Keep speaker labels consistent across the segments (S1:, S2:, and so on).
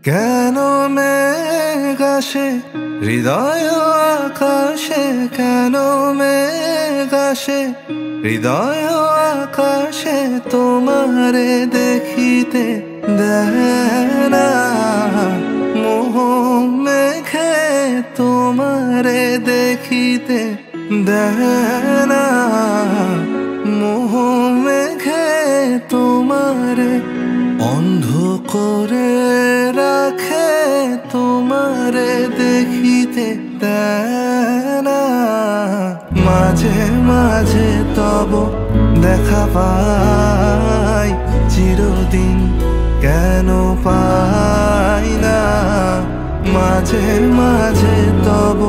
S1: কেন মেঘ আসে হৃদয় আকাশে, কেন মেঘ আসে হৃদয় আকাশে, তোমারে দেখিতে দেয় না মোহ মেঘে, তোমারে দেখিতে দেয় না মোহ মেঘে, তোমারে অন্ধ করে রাখে, তোমারে দেখিতে দেয় না। মাঝে মাঝে তব দেখা পাই, চিরদিন কেন পাই না। মাঝে মাঝে তব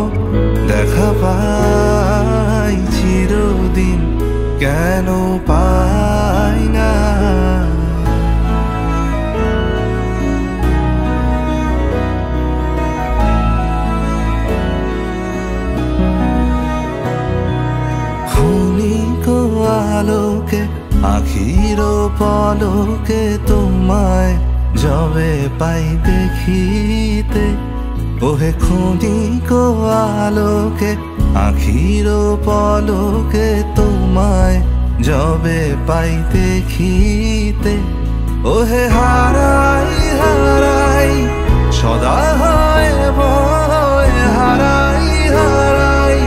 S1: দেখা পাই, চিরদিন কেন পাই না। ক্ষণিক আলোকে আখির পলকে, তোমায় যবে পাই দেখিতে, ওহে ক্ষণিক আলোকে আখির পলকে, তোমায় যবে পাই দেখিতে, ওহে হারাই হারাই সদা হয় ভয়, হারাই হারাই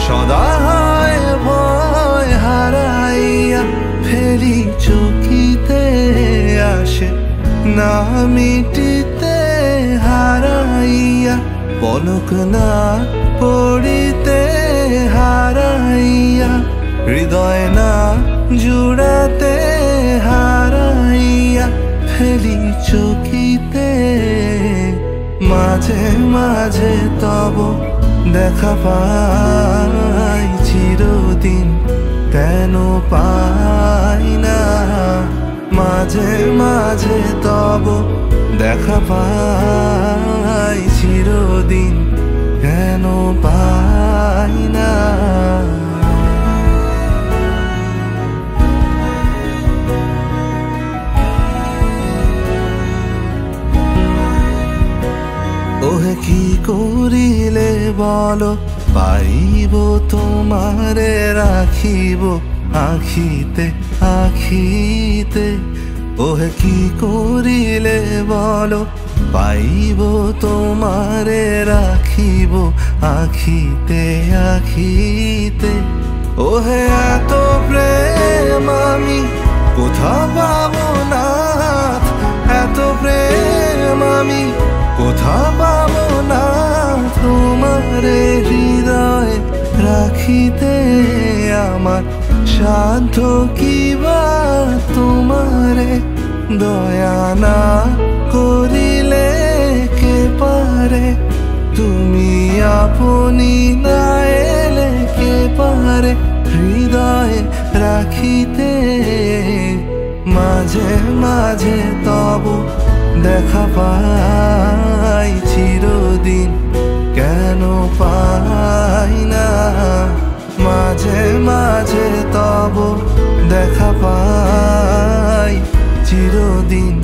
S1: সদা হয় ভয়, হারাইয়া ফেলি চকিতে আসে না মিটিতে, হারাইয়া পলক না পড়িতে, হারাইয়া হৃদয় না জুড়াতে, হারাইয়া ফেলি চকিতে। মাঝে মাঝে তব দেখা পাই, চিরদিন কেন পাই না। মাঝে মাঝে তব দেখা পাই, চিরদিন কেন পাই না। ওহে কি করিলে বলো পাইব তোমারে রাখিব আখিতে আখিতে, ওহে কি করিলে বলো পাইব তোমারে রাখিব আখিতে আখিতে। ওহে এত প্রেম আমি কোথা পাবো না, এত প্রেম আমি কোথা পাবো না, তোমারে হৃদয়ে রাখিতে আমার সাধ্য কিবা, তোমারে দয়া না করিলে কে পারে, তুমি আপনি না এলে কে পারে হৃদয়ে রাখিতে। মাঝে মাঝে তব দেখা পাই, চিরদিন কেন পাই না। মাঝে মাঝে তব দেখা পাই, চিরদিন